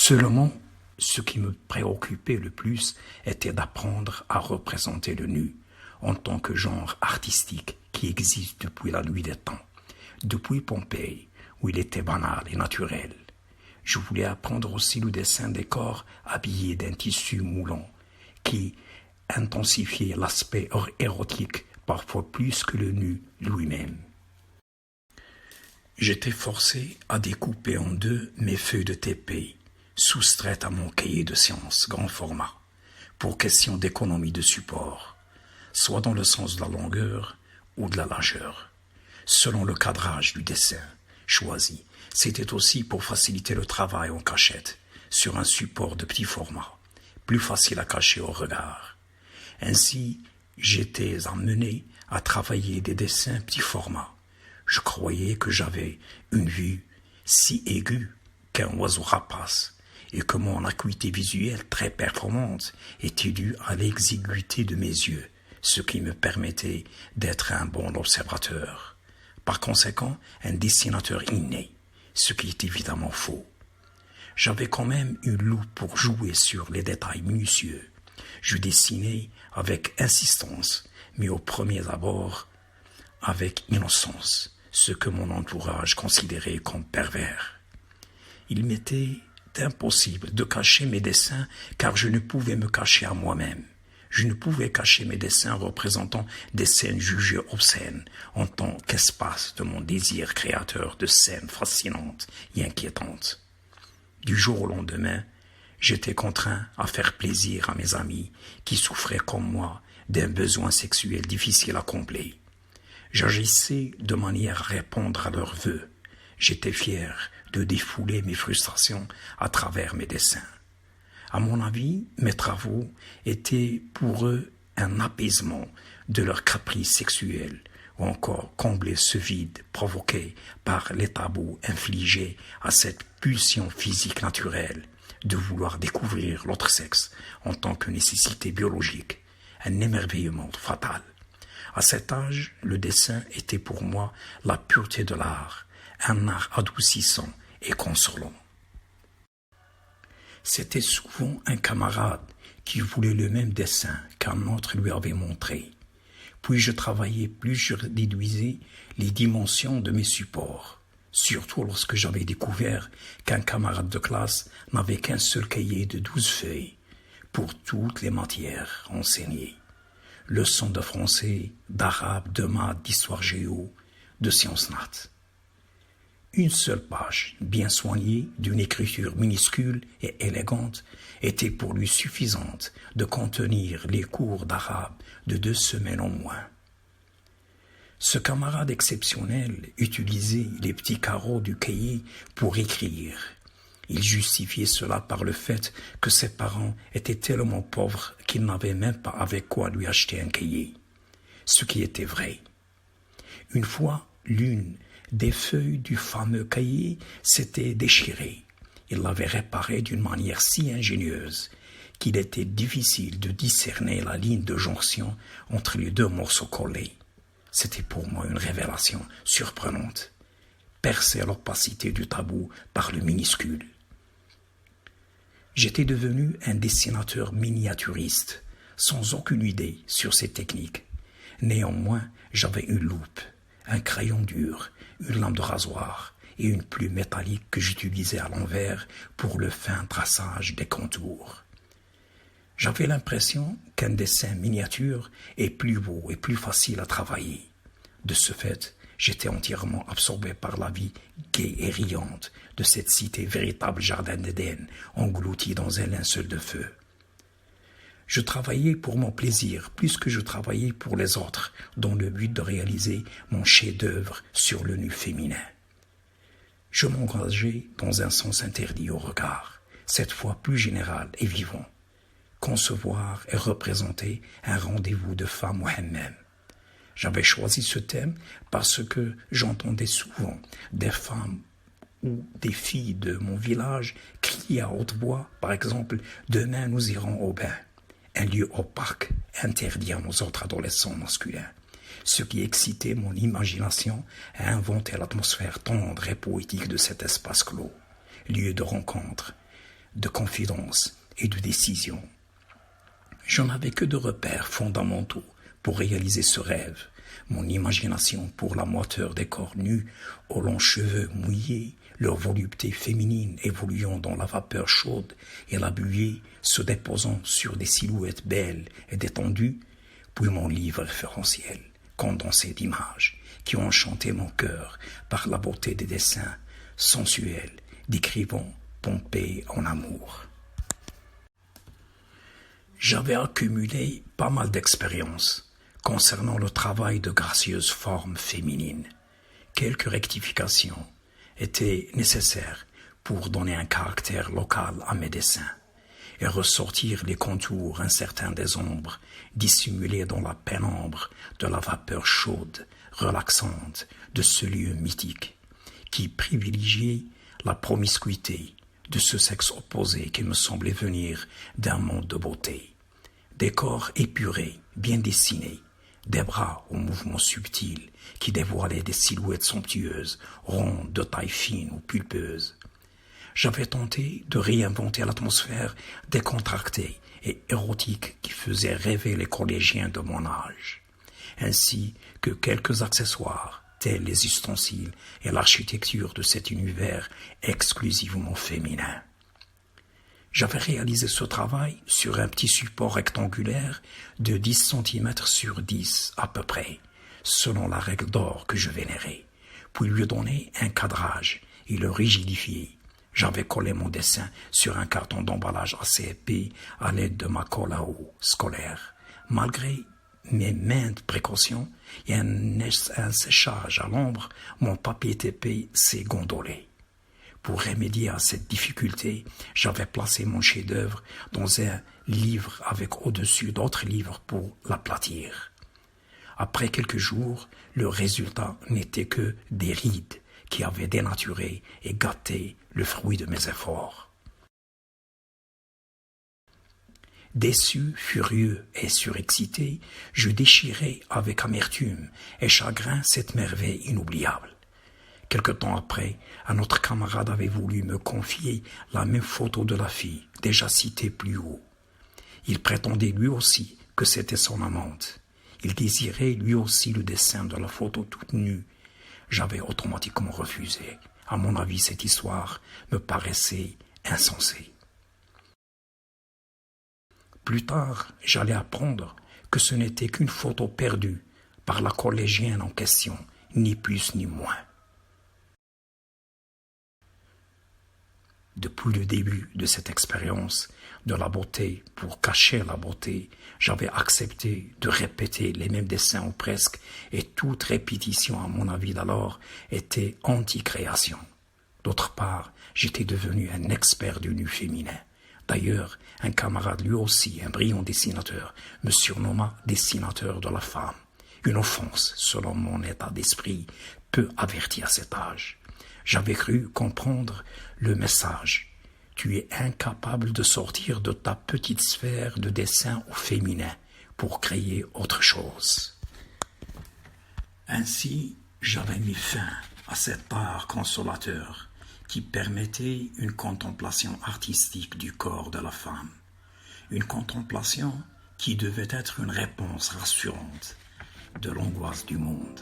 Seulement, ce qui me préoccupait le plus était d'apprendre à représenter le nu en tant que genre artistique qui existe depuis la nuit des temps, depuis Pompéi, où il était banal et naturel. Je voulais apprendre aussi le dessin des corps habillés d'un tissu moulant, qui intensifiait l'aspect érotique parfois plus que le nu lui-même. J'étais forcé à découper en deux mes feuilles de TP, soustraites à mon cahier de sciences grand format, pour question d'économie de support, soit dans le sens de la longueur ou de la largeur, selon le cadrage du dessin choisi. C'était aussi pour faciliter le travail en cachette, sur un support de petit format, plus facile à cacher au regard. Ainsi, j'étais amené à travailler des dessins petit format. Je croyais que j'avais une vue si aiguë qu'un oiseau rapace, et que mon acuité visuelle très performante était due à l'exiguïté de mes yeux, ce qui me permettait d'être un bon observateur. Par conséquent, un dessinateur inné, ce qui est évidemment faux. J'avais quand même une loupe pour jouer sur les détails minutieux. Je dessinais avec insistance, mais au premier abord avec innocence, ce que mon entourage considérait comme pervers. Il m'était impossible de cacher mes dessins car je ne pouvais me cacher à moi-même. Je ne pouvais cacher mes dessins représentant des scènes jugées obscènes en tant qu'espace de mon désir créateur de scènes fascinantes et inquiétantes. Du jour au lendemain, j'étais contraint à faire plaisir à mes amis qui souffraient comme moi d'un besoin sexuel difficile à combler. J'agissais de manière à répondre à leurs vœux. J'étais fier de défouler mes frustrations à travers mes dessins. À mon avis, mes travaux étaient pour eux un apaisement de leurs caprices sexuels ou encore combler ce vide provoqué par les tabous infligés à cette pulsion physique naturelle de vouloir découvrir l'autre sexe en tant que nécessité biologique, un émerveillement fatal. À cet âge, le dessin était pour moi la pureté de l'art, un art adoucissant et consolant. C'était souvent un camarade qui voulait le même dessin qu'un autre lui avait montré. Puis je travaillais, plus je déduisais les dimensions de mes supports, surtout lorsque j'avais découvert qu'un camarade de classe n'avait qu'un seul cahier de 12 feuilles pour toutes les matières enseignées. Leçons de français, d'arabe, de maths, d'histoire géo, de sciences nat. Une seule page, bien soignée, d'une écriture minuscule et élégante, était pour lui suffisante de contenir les cours d'arabe de 2 semaines au moins. Ce camarade exceptionnel utilisait les petits carreaux du cahier pour écrire. Il justifiait cela par le fait que ses parents étaient tellement pauvres qu'ils n'avaient même pas avec quoi lui acheter un cahier. Ce qui était vrai. Une fois, l'une des feuilles du fameux cahier s'était déchirée. Il l'avait réparée d'une manière si ingénieuse qu'il était difficile de discerner la ligne de jonction entre les 2 morceaux collés. C'était pour moi une révélation surprenante. Percer l'opacité du tabou par le minuscule. J'étais devenu un dessinateur miniaturiste, sans aucune idée sur ces techniques. Néanmoins, j'avais une loupe, un crayon dur, une lame de rasoir et une plume métallique que j'utilisais à l'envers pour le fin traçage des contours. J'avais l'impression qu'un dessin miniature est plus beau et plus facile à travailler. De ce fait, j'étais entièrement absorbé par la vie gaie et riante de cette cité véritable jardin d'Éden, englouti dans un linceul de feu. Je travaillais pour mon plaisir plus que je travaillais pour les autres, dans le but de réaliser mon chef-d'œuvre sur le nu féminin. Je m'engageais dans un sens interdit au regard, cette fois plus général et vivant. Concevoir et représenter un rendez-vous de femme ou elle-même. J'avais choisi ce thème parce que j'entendais souvent des femmes ou des filles de mon village crier à haute voix, par exemple, « Demain nous irons au bain », un lieu opaque, interdit à nos autres adolescents masculins, ce qui excitait mon imagination à inventer l'atmosphère tendre et poétique de cet espace clos, lieu de rencontre, de confidence et de décision. Je n'avais que deux repères fondamentaux pour réaliser ce rêve. Mon imagination pour la moiteur des corps nus, aux longs cheveux mouillés, leur volupté féminine évoluant dans la vapeur chaude et la buée se déposant sur des silhouettes belles et détendues, puis mon livre référentiel, condensé d'images qui ont enchanté mon cœur par la beauté des dessins sensuels décrivant Pompée en amour. J'avais accumulé pas mal d'expériences concernant le travail de gracieuses formes féminines. Quelques rectifications étaient nécessaires pour donner un caractère local à mes dessins et ressortir les contours incertains des ombres dissimulés dans la pénombre de la vapeur chaude, relaxante de ce lieu mythique qui privilégiait la promiscuité de ce sexe opposé qui me semblait venir d'un monde de beauté. Des corps épurés, bien dessinés, des bras aux mouvements subtils qui dévoilaient des silhouettes somptueuses, rondes, de taille fine ou pulpeuse. J'avais tenté de réinventer l'atmosphère décontractée et érotique qui faisait rêver les collégiens de mon âge, ainsi que quelques accessoires, tels les ustensiles et l'architecture de cet univers exclusivement féminin. J'avais réalisé ce travail sur un petit support rectangulaire de 10 cm sur 10 à peu près, selon la règle d'or que je vénérais, puis lui donner un cadrage et le rigidifier. J'avais collé mon dessin sur un carton d'emballage assez épais à l'aide de ma colle à eau scolaire. Malgré mes maintes précautions et un séchage à l'ombre, mon papier TP s'est gondolé. Pour remédier à cette difficulté, j'avais placé mon chef-d'œuvre dans un livre avec au-dessus d'autres livres pour l'aplatir. Après quelques jours, le résultat n'était que des rides qui avaient dénaturé et gâté le fruit de mes efforts. Déçu, furieux et surexcité, je déchirai avec amertume et chagrin cette merveille inoubliable. Quelque temps après, un autre camarade avait voulu me confier la même photo de la fille, déjà citée plus haut. Il prétendait lui aussi que c'était son amante. Il désirait lui aussi le dessin de la photo toute nue. J'avais automatiquement refusé. À mon avis, cette histoire me paraissait insensée. Plus tard, j'allais apprendre que ce n'était qu'une photo perdue par la collégienne en question, ni plus ni moins. Depuis le début de cette expérience de la beauté pour cacher la beauté, j'avais accepté de répéter les mêmes dessins ou presque, et toute répétition, à mon avis d'alors, était anti-création. D'autre part, j'étais devenu un expert du nu féminin. D'ailleurs, un camarade lui aussi, un brillant dessinateur, me surnomma dessinateur de la femme. Une offense, selon mon état d'esprit, peu averti à cet âge. J'avais cru comprendre le message. Tu es incapable de sortir de ta petite sphère de dessin au féminin pour créer autre chose. Ainsi, j'avais mis fin à cet art consolateur qui permettait une contemplation artistique du corps de la femme. Une contemplation qui devait être une réponse rassurante de l'angoisse du monde.